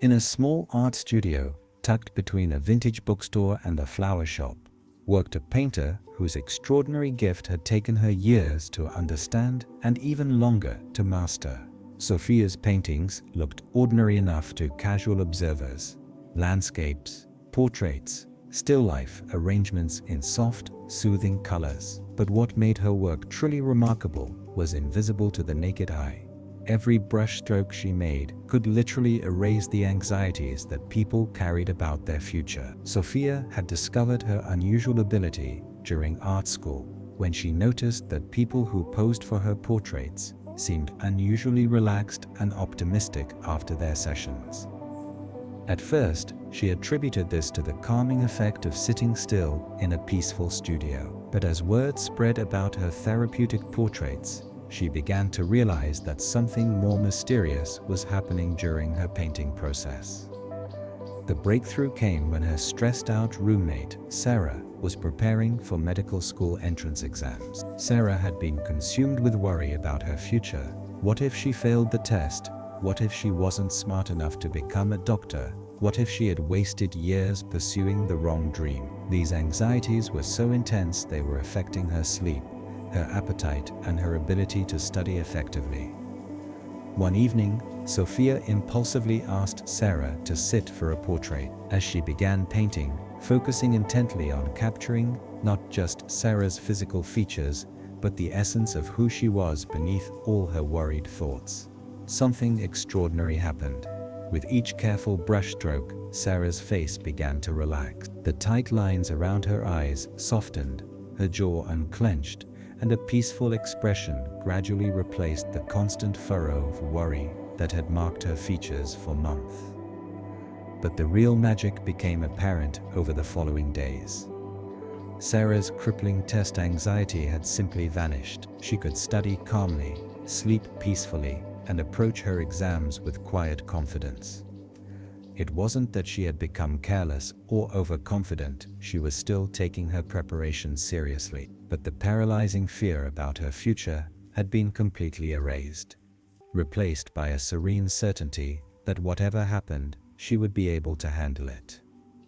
In a small art studio, tucked between a vintage bookstore and a flower shop, worked a painter whose extraordinary gift had taken her years to understand and even longer to master. Sophia's paintings looked ordinary enough to casual observers. Landscapes, portraits, still life arrangements in soft, soothing colors. But what made her work truly remarkable was invisible to the naked eye. Every brushstroke she made could literally erase the anxieties that people carried about their future. Sophia had discovered her unusual ability during art school, when she noticed that people who posed for her portraits seemed unusually relaxed and optimistic after their sessions. At first, she attributed this to the calming effect of sitting still in a peaceful studio. But as word spread about her therapeutic portraits, she began to realize that something more mysterious was happening during her painting process. The breakthrough came when her stressed-out roommate, Sarah, was preparing for medical school entrance exams. Sarah had been consumed with worry about her future. What if she failed the test? What if she wasn't smart enough to become a doctor? What if she had wasted years pursuing the wrong dream? These anxieties were so intense they were affecting her sleep, her appetite, and her ability to study effectively. One evening, Sophia impulsively asked Sarah to sit for a portrait. As she began painting, focusing intently on capturing not just Sarah's physical features, but the essence of who she was beneath all her worried thoughts. Something extraordinary happened. With each careful brushstroke, Sarah's face began to relax. The tight lines around her eyes softened, her jaw unclenched, and a peaceful expression gradually replaced the constant furrow of worry that had marked her features for months. But the real magic became apparent over the following days. Sarah's crippling test anxiety had simply vanished. She could study calmly, sleep peacefully, and approach her exams with quiet confidence. It wasn't that she had become careless or overconfident, she was still taking her preparation seriously. But the paralyzing fear about her future had been completely erased, replaced by a serene certainty that whatever happened, she would be able to handle it.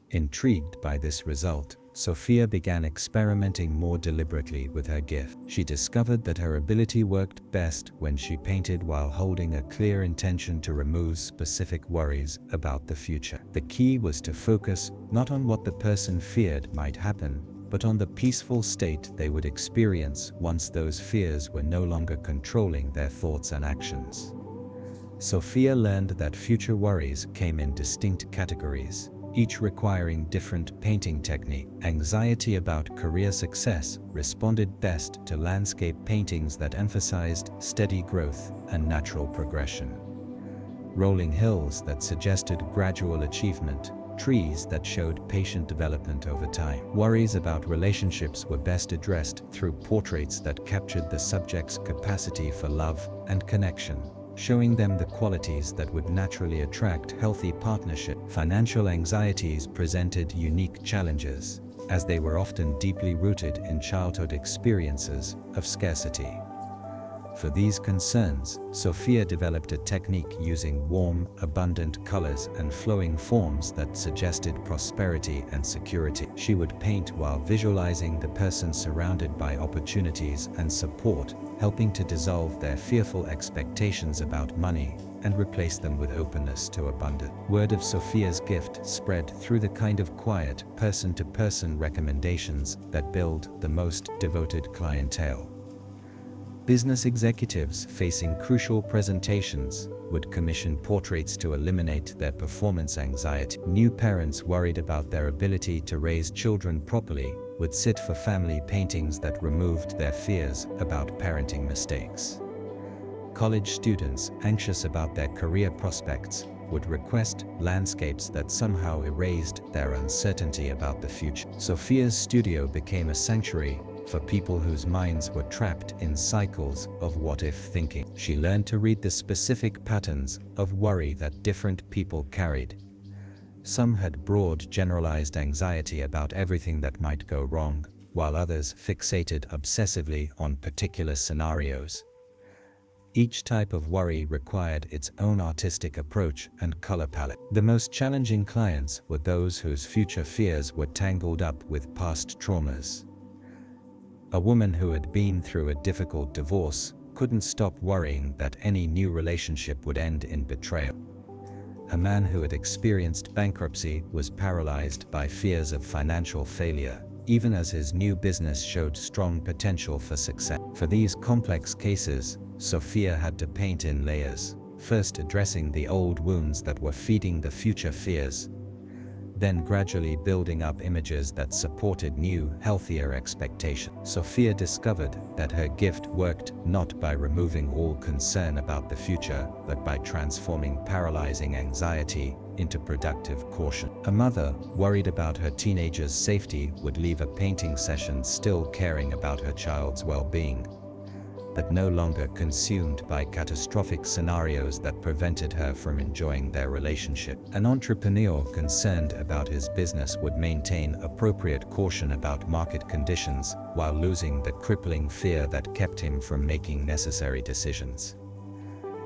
Intrigued by this result, Sophia began experimenting more deliberately with her gift. She discovered that her ability worked best when she painted while holding a clear intention to remove specific worries about the future. The key was to focus not on what the person feared might happen, but on the peaceful state they would experience once those fears were no longer controlling their thoughts and actions. Sophia learned that future worries came in distinct categories, each requiring different painting technique. Anxiety about career success responded best to landscape paintings that emphasized steady growth and natural progression. Rolling hills that suggested gradual achievement, trees that showed patient development over time. Worries about relationships were best addressed through portraits that captured the subject's capacity for love and connection, showing them the qualities that would naturally attract healthy partnership. Financial anxieties presented unique challenges, as they were often deeply rooted in childhood experiences of scarcity. For these concerns, Sophia developed a technique using warm, abundant colors and flowing forms that suggested prosperity and security. She would paint while visualizing the person surrounded by opportunities and support, helping to dissolve their fearful expectations about money and replace them with openness to abundance. Word of Sophia's gift spread through the kind of quiet, person-to-person recommendations that build the most devoted clientele. Business executives facing crucial presentations would commission portraits to eliminate their performance anxiety. New parents worried about their ability to raise children properly would sit for family paintings that removed their fears about parenting mistakes. College students anxious about their career prospects would request landscapes that somehow erased their uncertainty about the future. Sophia's studio became a sanctuary for people whose minds were trapped in cycles of what-if thinking. She learned to read the specific patterns of worry that different people carried. Some had broad, generalized anxiety about everything that might go wrong, while others fixated obsessively on particular scenarios. Each type of worry required its own artistic approach and color palette. The most challenging clients were those whose future fears were tangled up with past traumas. A woman who had been through a difficult divorce couldn't stop worrying that any new relationship would end in betrayal. A man who had experienced bankruptcy was paralyzed by fears of financial failure, even as his new business showed strong potential for success. For these complex cases, Sophia had to paint in layers, first addressing the old wounds that were feeding the future fears, then gradually building up images that supported new, healthier expectations. Sophia discovered that her gift worked not by removing all concern about the future, but by transforming paralyzing anxiety into productive caution. A mother worried about her teenager's safety would leave a painting session still caring about her child's well-being, but no longer consumed by catastrophic scenarios that prevented her from enjoying their relationship. An entrepreneur concerned about his business would maintain appropriate caution about market conditions while losing the crippling fear that kept him from making necessary decisions.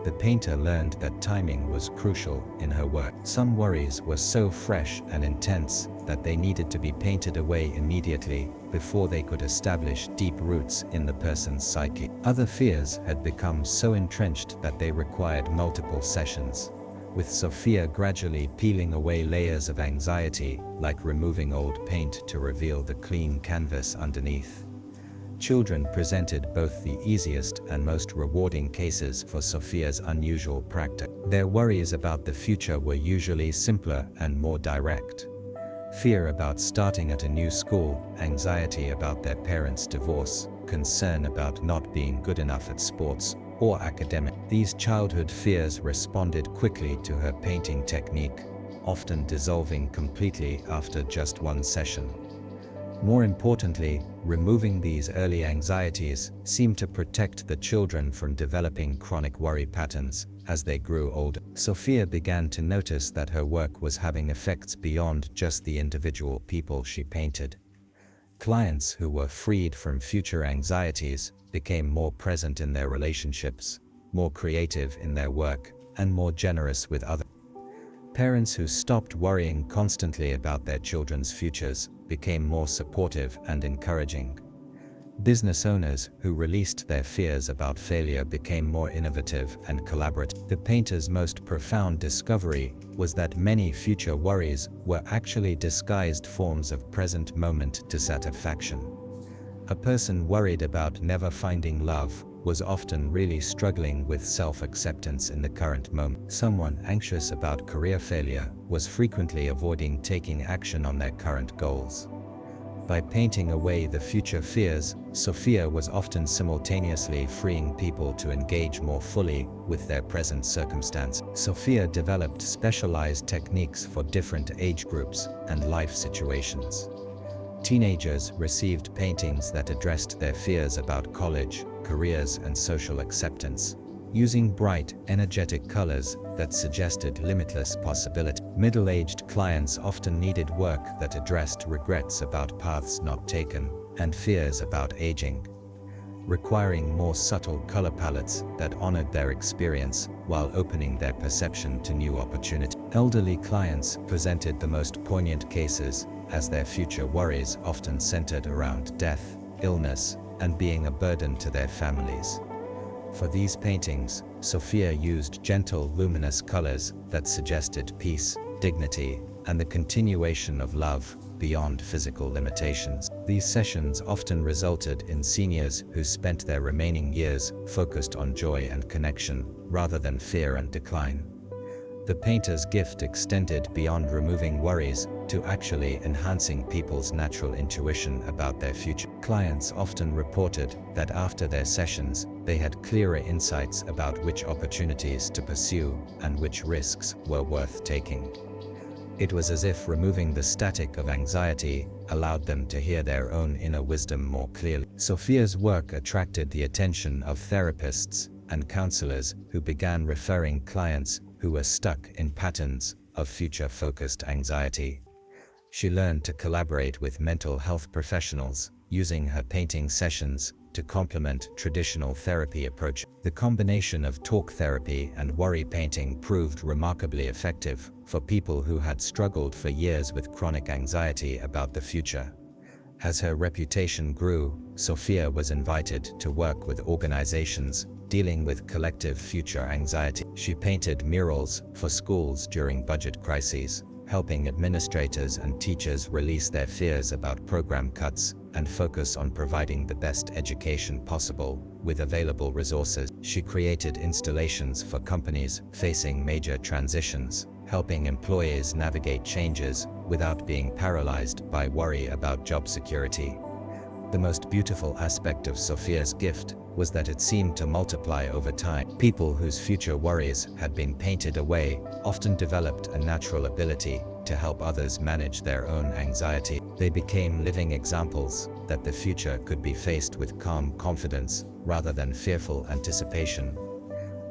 The painter learned that timing was crucial in her work. Some worries were so fresh and intense that they needed to be painted away immediately before they could establish deep roots in the person's psyche. Other fears had become so entrenched that they required multiple sessions, with Sophia gradually peeling away layers of anxiety, like removing old paint to reveal the clean canvas underneath. Children presented both the easiest and most rewarding cases for Sophia's unusual practice. Their worries about the future were usually simpler and more direct. Fear about starting at a new school, anxiety about their parents' divorce, concern about not being good enough at sports or academic. These childhood fears responded quickly to her painting technique, often dissolving completely after just one session. More importantly, removing these early anxieties seemed to protect the children from developing chronic worry patterns as they grew older. Sophia began to notice that her work was having effects beyond just the individual people she painted. Clients who were freed from future anxieties became more present in their relationships, more creative in their work, and more generous with others. Parents who stopped worrying constantly about their children's futures became more supportive and encouraging. Business owners who released their fears about failure became more innovative and collaborative. The painter's most profound discovery was that many future worries were actually disguised forms of present moment dissatisfaction. A person worried about never finding love was often really struggling with self-acceptance in the current moment. Someone anxious about career failure was frequently avoiding taking action on their current goals. By painting away the future fears, Sophia was often simultaneously freeing people to engage more fully with their present circumstance. Sophia developed specialized techniques for different age groups and life situations. Teenagers received paintings that addressed their fears about college, careers, and social acceptance, using bright, energetic colors that suggested limitless possibility. Middle-aged clients often needed work that addressed regrets about paths not taken and fears about aging, requiring more subtle color palettes that honored their experience while opening their perception to new opportunities. Elderly clients presented the most poignant cases, as their future worries often centered around death, illness, and being a burden to their families. For these paintings, Sophia used gentle, luminous colors that suggested peace, dignity, and the continuation of love beyond physical limitations. These sessions often resulted in seniors who spent their remaining years focused on joy and connection, rather than fear and decline. The painter's gift extended beyond removing worries to actually enhancing people's natural intuition about their future. Clients often reported that after their sessions, they had clearer insights about which opportunities to pursue and which risks were worth taking. It was as if removing the static of anxiety allowed them to hear their own inner wisdom more clearly. Sophia's work attracted the attention of therapists and counselors who began referring clients who were stuck in patterns of future-focused anxiety. She learned to collaborate with mental health professionals, using her painting sessions to complement traditional therapy approach. The combination of talk therapy and worry painting proved remarkably effective for people who had struggled for years with chronic anxiety about the future. As her reputation grew, Sophia was invited to work with organizations dealing with collective future anxiety. She painted murals for schools during budget crises, helping administrators and teachers release their fears about program cuts and focus on providing the best education possible with available resources. She created installations for companies facing major transitions, helping employees navigate changes without being paralyzed by worry about job security. The most beautiful aspect of Sophia's gift was that it seemed to multiply over time. People whose future worries had been painted away often developed a natural ability to help others manage their own anxiety. They became living examples that the future could be faced with calm confidence rather than fearful anticipation,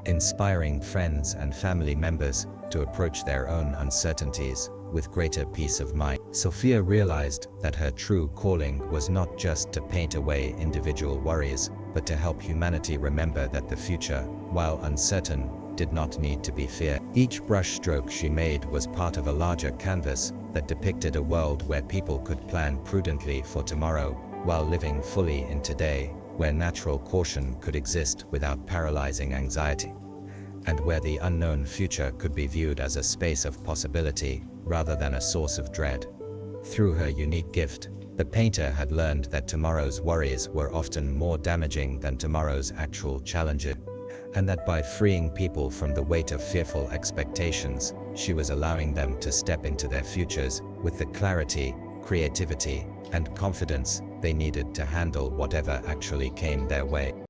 inspiring friends and family members to approach their own uncertainties with greater peace of mind. Sophia realized that her true calling was not just to paint away individual worries, but to help humanity remember that the future, while uncertain, did not need to be feared. Each brush stroke she made was part of a larger canvas that depicted a world where people could plan prudently for tomorrow, while living fully in today, where natural caution could exist without paralyzing anxiety, and where the unknown future could be viewed as a space of possibility rather than a source of dread. Through her unique gift, the painter had learned that tomorrow's worries were often more damaging than tomorrow's actual challenges, and that by freeing people from the weight of fearful expectations, she was allowing them to step into their futures with the clarity, creativity, and confidence they needed to handle whatever actually came their way.